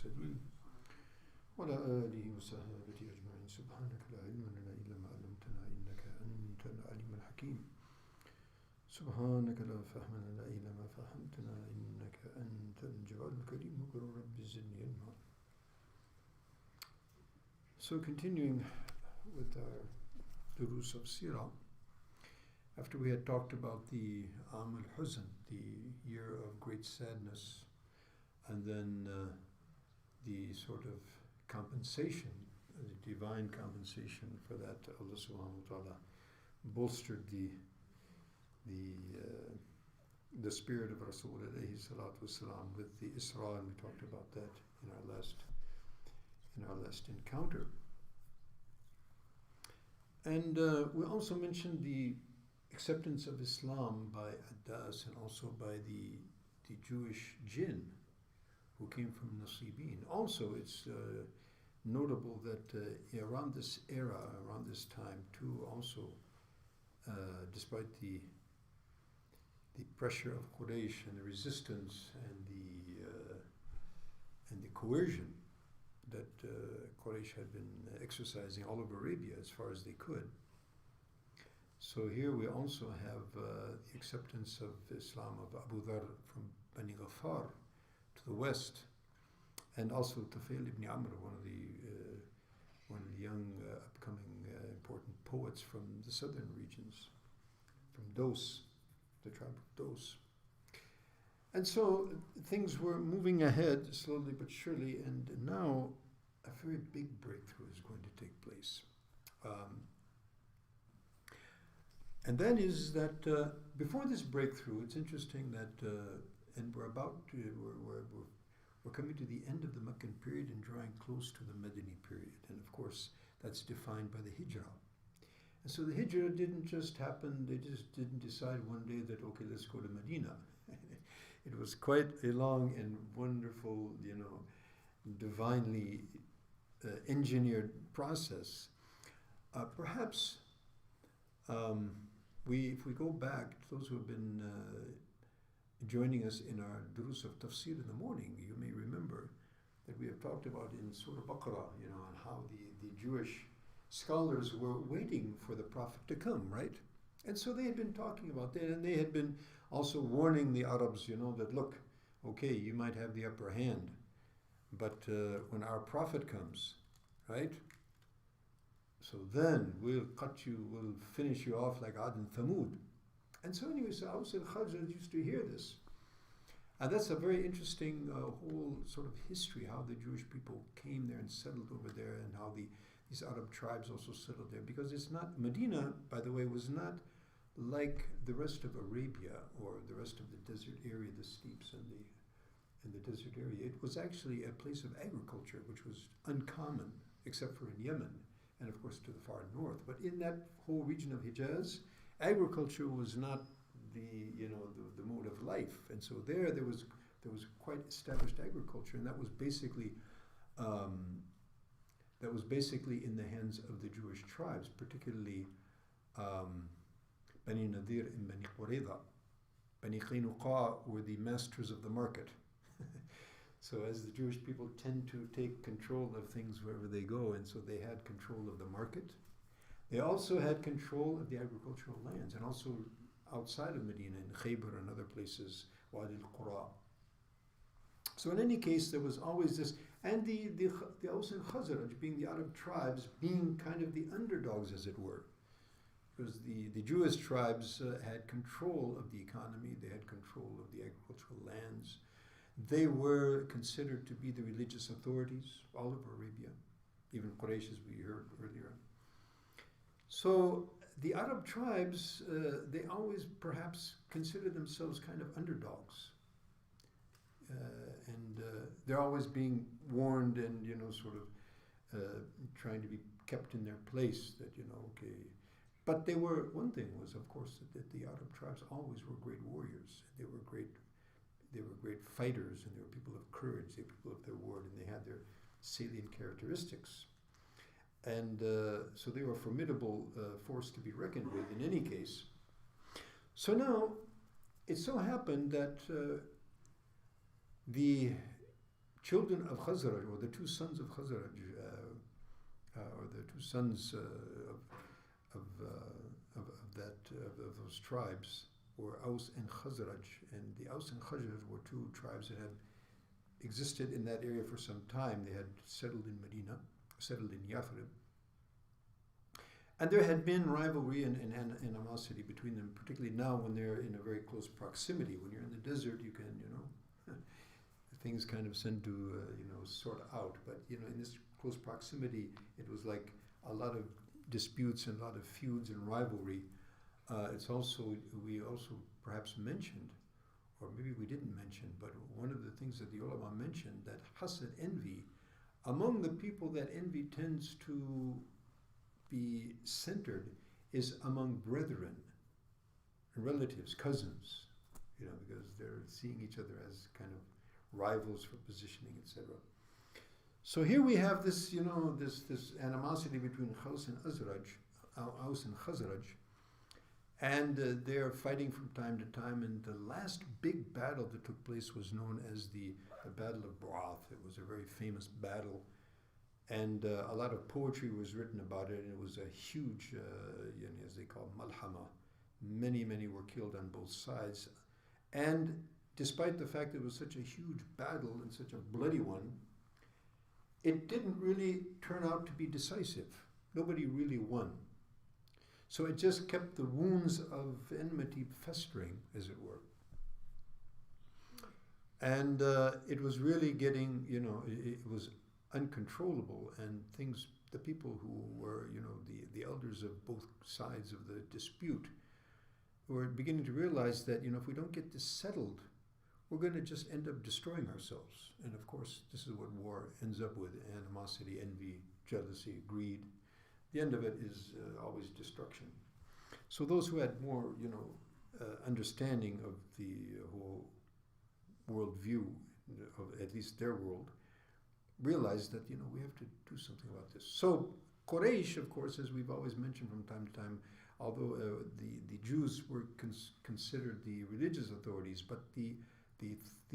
المرسلين وعلى آله وصحبه أجمعين سبحانك لا علم لنا إلا ما علمتنا إنك أنت العليم الحكيم سبحانك لا فهم لنا إلا ما فهمتنا إنك أنت الجواد الكريم وقل رب زدني علما. So continuing with our durus of Sirah, after we had talked about the Am al-Huzn, the year of great sadness, and then the sort of compensation, the divine compensation for that, Allah subhanahu wa ta'ala bolstered the spirit of Rasul alayhi salatu wasalam with the Isra, and we talked about that in our last encounter. And we also mentioned the acceptance of Islam by Addas and also by the Jewish jinn who came from Nasibin. Also, it's notable that around this era, around this time too, also, despite the pressure of Quraysh and the resistance and the coercion that Quraysh had been exercising all over Arabia as far as they could. So here we also have the acceptance of Islam of Abu Dhar from Bani Ghaffar to the west, and also Tufail ibn Amr, one of the young upcoming important poets from the southern regions, from Dos, the tribe of Dos. And so things were moving ahead slowly but surely, and now a very big breakthrough is going to take place. And that is that before this breakthrough, it's interesting that, and we're coming to the end of the Meccan period and drawing close to the Medini period. And of course, that's defined by the Hijrah. And so the Hijrah didn't just happen, they just didn't decide one day that, okay, let's go to Medina. It was quite a long and wonderful, divinely engineered process. Perhaps if we go back, those who have been joining us in our durus of tafsir in the morning, you may remember that we have talked about in Surah Baqarah, and how the Jewish scholars were waiting for the Prophet to come, right? And so they had been talking about that, and they had been also warning the Arabs, that look, okay, you might have the upper hand, but when our Prophet comes, right? So then we'll we'll finish you off like Ad and Thamud. And so anyway, so Aus al-Khazraj used to hear this. And that's a very interesting whole sort of history, how the Jewish people came there and settled over there, and how these Arab tribes also settled there. Because it's not, Medina, by the way, was not like the rest of Arabia or the rest of the desert area, the steppes and the desert area. It was actually a place of agriculture, which was uncommon, except for in Yemen, and of course to the far north. But in that whole region of Hijaz, agriculture was not the mode of life, and so there was quite established agriculture, and that was basically in the hands of the Jewish tribes, particularly Bani Nadir and Bani Qurayza. Bani Qaynuqa were the masters of the market. So as the Jewish people tend to take control of things wherever they go, and so they had control of the market. They also had control of the agricultural lands, and also outside of Medina, in Khaybar and other places, Wadi al-Qura. So in any case, there was always this, and the Aus and Khazraj, being the Arab tribes, being kind of the underdogs, as it were. Because the Jewish tribes had control of the economy, they had control of the agricultural lands. They were considered to be the religious authorities all over Arabia, even Quraysh, as we heard earlier. So the Arab tribes, they always perhaps consider themselves kind of underdogs. And they're always being warned and, sort of trying to be kept in their place that, okay. But one thing was, of course, that the Arab tribes always were great warriors. They were great fighters, and they were people of courage, they were people of their word, and they had their salient characteristics. And so they were a formidable force to be reckoned with in any case. So now, it so happened that the children of Khazraj, or the two sons of Khazraj, or the two sons of those tribes, were Aus and Khazraj, and the Aus and Khazraj were two tribes that had existed in that area for some time. They had settled in Medina, settled in Yathrib, and there had been rivalry and animosity between them, particularly now when they're in a very close proximity. When you're in the desert, you can, things kind of tend to, sort out. But, in this close proximity, it was like a lot of disputes and a lot of feuds and rivalry. We also perhaps mentioned, or maybe we didn't mention, but one of the things that the ulama mentioned, that hasad, envy, among the people that envy tends to be centered is among brethren, relatives, cousins, because they're seeing each other as kind of rivals for positioning, etc. So here we have this, this animosity between Aus and Khazraj, and they're fighting from time to time. And the last big battle that took place was known as the Battle of Bu'ath. It was a very famous battle, and a lot of poetry was written about it. And it was a huge, as they call malhama. Many were killed on both sides, and despite the fact that it was such a huge battle and such a bloody one, it didn't really turn out to be decisive. Nobody really won. So it just kept the wounds of enmity festering, as it were. And it was really getting, it was uncontrollable, and the people who were, the elders of both sides of the dispute were beginning to realize that, if we don't get this settled, we're going to just end up destroying ourselves. And of course, this is what war ends up with: animosity, envy, jealousy, greed. The end of it is always destruction. So those who had more, understanding of the whole world view, of at least their world, realized that, we have to do something about this. So Quraysh, of course, as we've always mentioned from time to time, although the Jews were considered the religious authorities, but the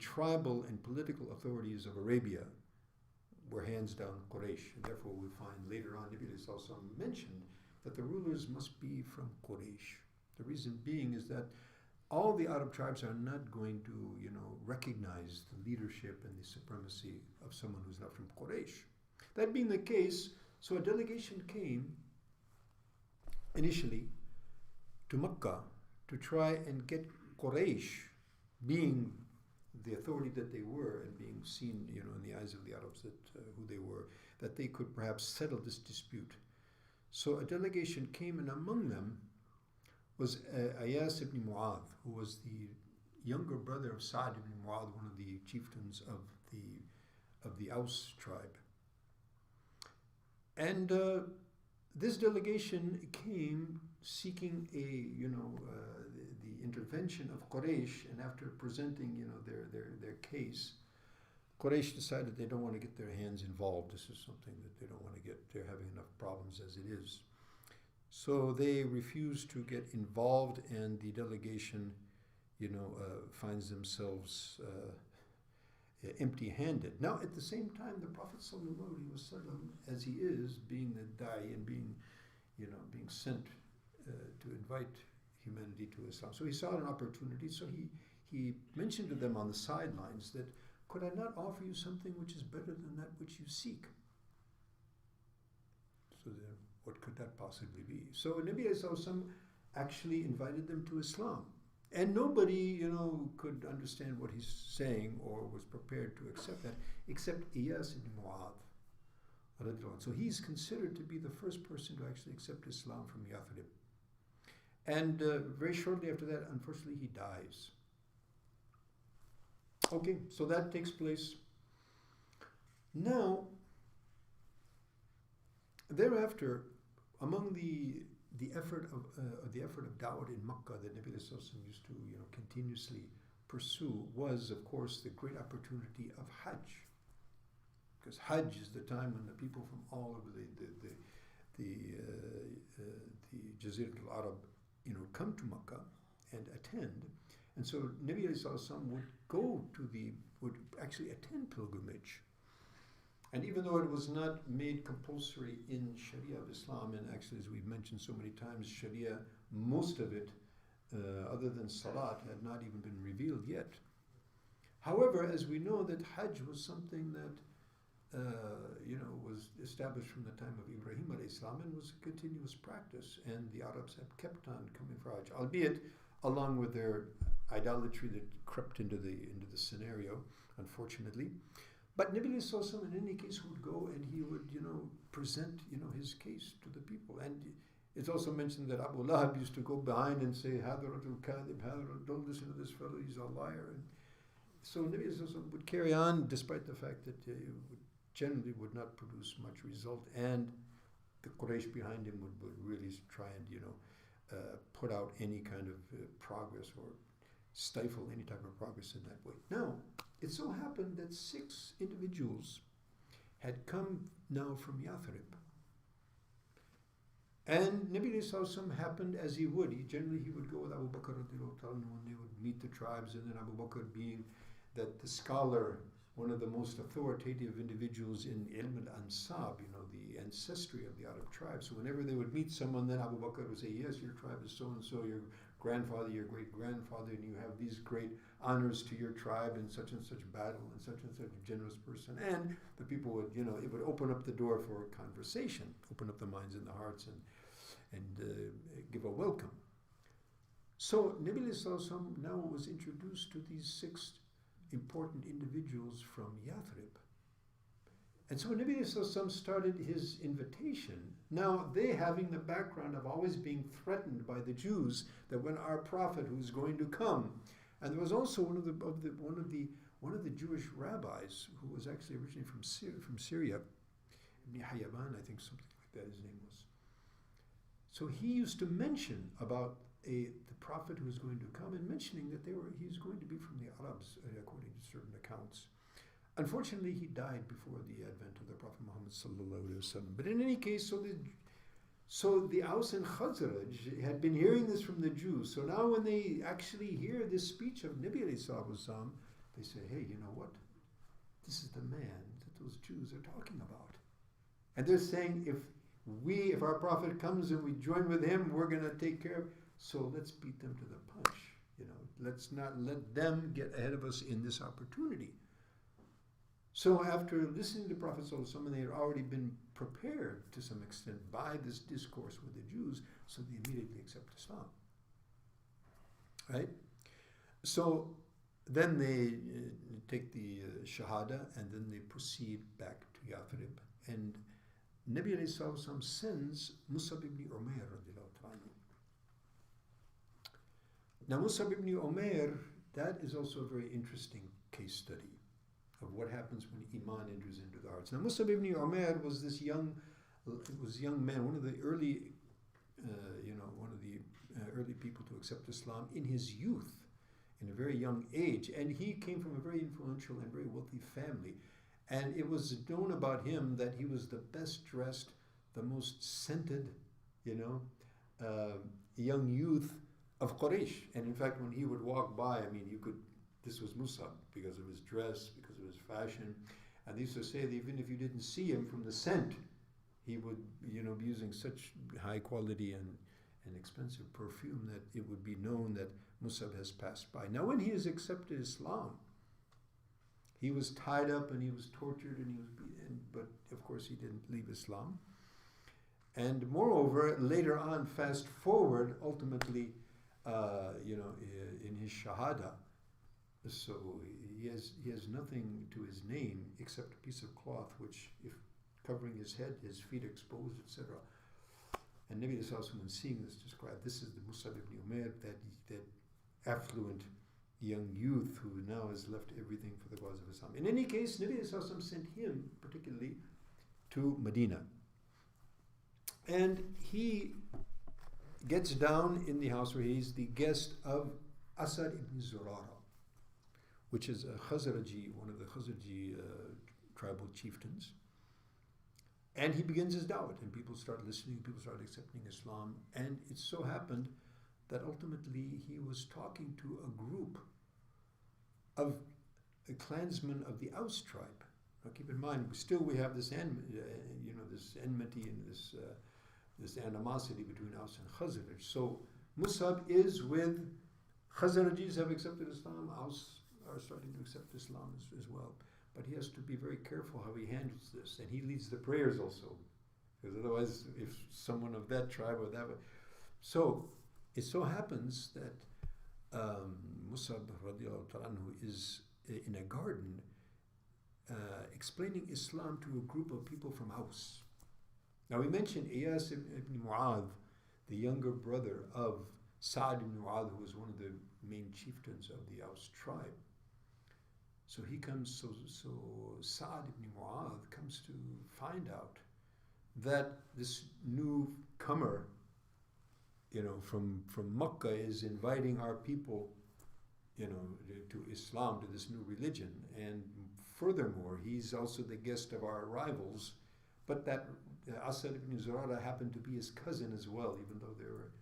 tribal and political authorities of Arabia were hands down Quraysh. And therefore we find later on, Nabi also mentioned that the rulers must be from Quraysh. The reason being is that all the Arab tribes are not going to, recognize the leadership and the supremacy of someone who's not from Quraysh. That being the case, so a delegation came initially to Mecca to try and get Quraysh, being the authority that they were and being seen, in the eyes of the Arabs that who they were, that they could perhaps settle this dispute. So a delegation came, and among them was Ayas ibn Mu'adh, who was the younger brother of Sa'd ibn Mu'adh, one of the chieftains of the Aus tribe. And this delegation came seeking the intervention of Quraysh, and after presenting, their case, Quraysh decided they don't want to get their hands involved. This is something that they don't want to get. They're having enough problems as it is. So they refused to get involved, and the delegation, finds themselves empty-handed. Now, at the same time, the Prophet ﷺ, as he is, being the da'i and being sent to invite humanity to Islam, so he saw an opportunity. So he mentioned to them on the sidelines that, could I not offer you something which is better than that which you seek? So then, what could that possibly be? So Nabi ﷺ actually invited them to Islam. And nobody, could understand what he's saying or was prepared to accept that, except Iyas ibn Mu'adh. So he's considered to be the first person to actually accept Islam from Yathrib. And very shortly after that, unfortunately, he dies. Okay, so that takes place. Now, thereafter, among the effort of da'wah in Makkah that Nabi Sallallahu used to continuously pursue was, of course, the great opportunity of Hajj, because Hajj is the time when the people from all over the Jazirat al-Arab come to Makkah and attend, And so Nabi ﷺ would actually attend pilgrimage. And even though it was not made compulsory in Sharia of Islam, and actually as we've mentioned so many times, Sharia, most of it, other than Salat, had not even been revealed yet. However, as we know that Hajj was something that was established from the time of Ibrahim alayhi salam and was a continuous practice, and the Arabs have kept on coming for Hajj, albeit along with their idolatry that crept into the scenario, unfortunately. But Nabi Sallallahu in any case would go and he would, present, his case to the people. And it's also mentioned that Abu Lahab used to go behind and say, "Hadha rajul kadhib, don't listen to this fellow, he's a liar." And so Nabi Sallallahu would carry on despite the fact that generally would not produce much result, and the Quraysh behind him would really try and put out any kind of progress or stifle any type of progress in that way. Now, it so happened that 6 individuals had come now from Yathrib, and Nabi Sallallahu happened as he would. He would go with Abu Bakr and they would meet the tribes, and then Abu Bakr being that the scholar, one of the most authoritative individuals in Ilm al-Ansab, the ancestry of the Arab tribes. So whenever they would meet someone, then Abu Bakr would say, "Yes, your tribe is so-and-so, your grandfather, your great-grandfather, and you have these great honors to your tribe in such and such battle, and such generous person." And the people would, it would open up the door for conversation, open up the minds and the hearts, and give a welcome. So Nabi Sallallahu Alaihi Wasallam now was introduced to these 6 important individuals from Yathrib. And so when Nabi Sallallahu started his invitation, now they having the background of always being threatened by the Jews that when our prophet who's going to come, and there was also one of the Jewish rabbis who was actually originally from Syria, Ibn Hayyaban, I think something like that his name was. So he used to mention about the prophet who was going to come, and mentioning that he's going to be from the Arabs, according to certain accounts. Unfortunately, he died before the advent of the Prophet Muhammad sallallahu alaihi wasallam. But in any case, so the Aus and Khazraj had been hearing this from the Jews. So now when they actually hear this speech of Nabi alayhi salam, they say, "Hey, you know what? This is the man that those Jews are talking about." And they're saying, if our prophet comes and we join with him, we're going to take care of. So let's beat them to the punch. Let's not let them get ahead of us in this opportunity. So after listening to the Prophet ﷺ, they had already been prepared to some extent by this discourse with the Jews, so they immediately accept Islam. Right? So then they take the Shahada, and then they proceed back to Yathrib. And Nabi ﷺ sends Musab ibn Umair radiallahu anhu. Now Musab ibn Umair, that is also a very interesting case study of what happens when Iman enters into the hearts. Now Musab ibn Umair was this young man, one of the early early people to accept Islam in his youth, in a very young age. And he came from a very influential and very wealthy family. And it was known about him that he was the best dressed, the most scented, young youth of Quraysh. And in fact, when he would walk by, this was Musab because of his dress, because of his fashion. And they used to say that even if you didn't see him from the scent, he would, be using such high quality and expensive perfume that it would be known that Musab has passed by. Now, when he has accepted Islam, he was tied up and he was tortured and he was beaten, but of course he didn't leave Islam. And moreover, later on, fast forward, ultimately, in his Shahada, so he has nothing to his name except a piece of cloth, which, if covering his head, his feet exposed, etc. And Nabi Sallallahu Alaihi Wasallam, when seeing this, described, this is the Musab ibn Umair, that affluent young youth who now has left everything for the cause of Islam. In any case, Nabi Sallallahu Alaihi Wasallam sent him particularly to Medina. And he gets down in the house where he's the guest of Asad ibn Zurara, which is a Khazraji, one of the Khazraji tribal chieftains. And he begins his da'wah, and people start listening, people start accepting Islam. And it so happened that ultimately he was talking to a group of clansmen of the Aus tribe. Now keep in mind, still we have this this enmity and this animosity between Aus and Khazraj. So Musab is with Khazrajis have accepted Islam, Aus are starting to accept Islam as well. But he has to be very careful how he handles this, and he leads the prayers also, because otherwise, if someone of that tribe or that, so it so happens that Musab radiallahu ta'ala anhu is in a garden explaining Islam to a group of people from Aus. Now we mentioned Iyas ibn Mu'adh, the younger brother of Sa'd ibn Mu'adh, who was one of the main chieftains of the Aus tribe. So he comes, so Sa'd ibn Mu'adh comes to find out that this newcomer, from Makkah is inviting our people, to Islam, to this new religion. And furthermore, he's also the guest of our rivals. But that Asad ibn Zurara happened to be his cousin as well, even though they were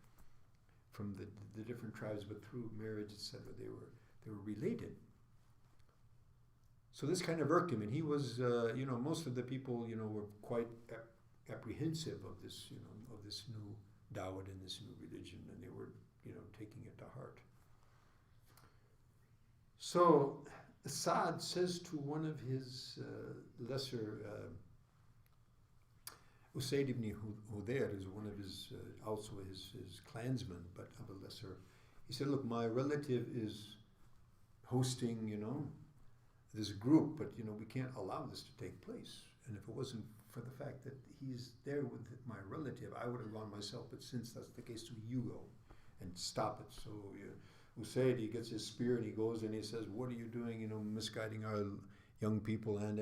from the different tribes, but through marriage, etc., they were related. So this kind of irked him, and he was, most of the people, were quite apprehensive of this, of this new dawah and this new religion, and they were, taking it to heart. So Sa'd says to one of his lesser, Usayd ibn Hudayr is one of his, also his clansmen, but of a lesser. He said, look, my relative is hosting, this group, but we can't allow this to take place. And if it wasn't for the fact that he's there with my relative, I would have gone myself. But since that's the case, so you go and stop it. So Usayd, he gets his spear and he goes and he says, "What are you doing? Misguiding our young people and."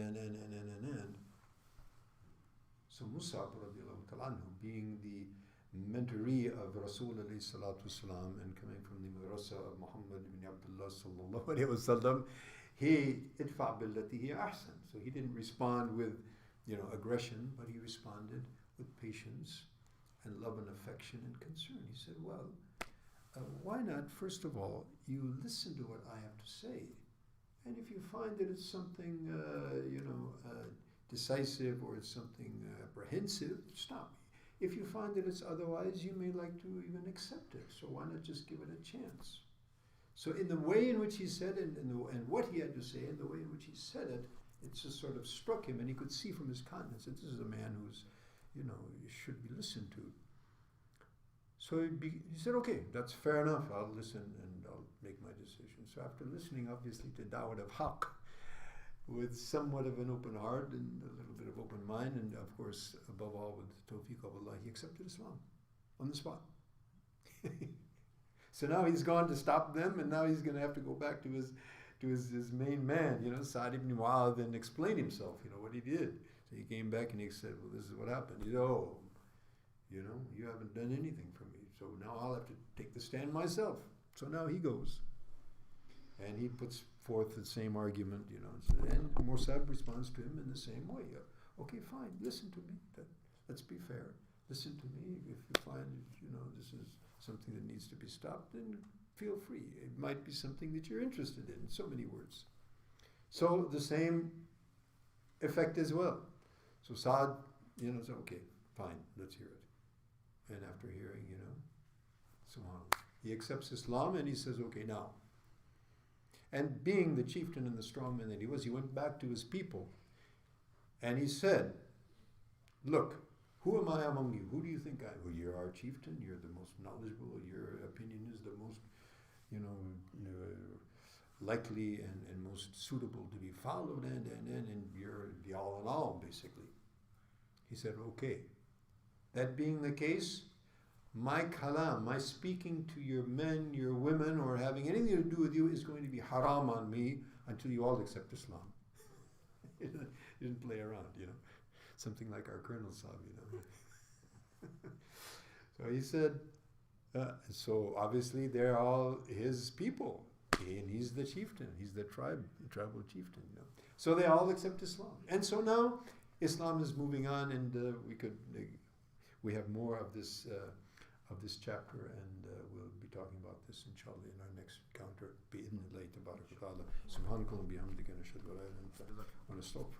So Musab radiallahu ta'ala anhu, being the mentoree of Rasul alayhi salatu wasalam and coming from the madrasa of Muhammad ibn Abdullah sallallahu alayhi wasallam, he idfa billati hi ahsan. So he didn't respond with, aggression, but he responded with patience and love and affection and concern. He said, well, why not, first of all, you listen to what I have to say, and if you find that it's something, decisive or it's something apprehensive, stop. If you find that it's otherwise, you may like to even accept it. So why not just give it a chance? So in the way in which he said it, and what he had to say, and the way in which he said it, it just sort of struck him, and he could see from his countenance that this is a man who's, should be listened to. So he said, okay, that's fair enough. I'll listen and I'll make my decision. So after listening, obviously, to Dawud of Haqq, with somewhat of an open heart and a little bit of open mind, and of course, above all, with the tawfiq of Allah, he accepted Islam on the spot. So now he's gone to stop them, and now he's going to have to go back to his main man, Sa'd ibn Mu'adh, and explain himself, what he did. So he came back and he said, well, this is what happened. You haven't done anything for me, so now I'll have to take the stand myself. So now he goes, and he puts forth the same argument, and Musab responds to him in the same way. Okay, fine, listen to me. Let's be fair. Listen to me. If you find, this is something that needs to be stopped, then feel free. It might be something that you're interested in so many words. So the same effect as well. So Sa'd, said, okay, fine, let's hear it. And after hearing, subhanAllah, he accepts Islam and he says, okay, now. And being the chieftain and the strong man that he was, he went back to his people and he said, look, who am I among you? Who do you think I am? Well, you're our chieftain, you're the most knowledgeable, your opinion is the most, likely and most suitable to be followed, and you're the all in all, basically. He said, okay, that being the case, my kalam, my speaking to your men, your women, or having anything to do with you is going to be haram on me until you all accept Islam. He didn't play around, something like our Colonel Saab, So he said, so obviously they're all his people, and he's the chieftain, he's the tribal chieftain, So they all accept Islam. And so now Islam is moving on, and we have more of this of this chapter, and we'll be talking about this inshallah in our next encounter. بإذن الله تبارك وتعالى. سبحانك اللهم وبحمدك نشهد أن لا إله إلا أنت ونستغفرك.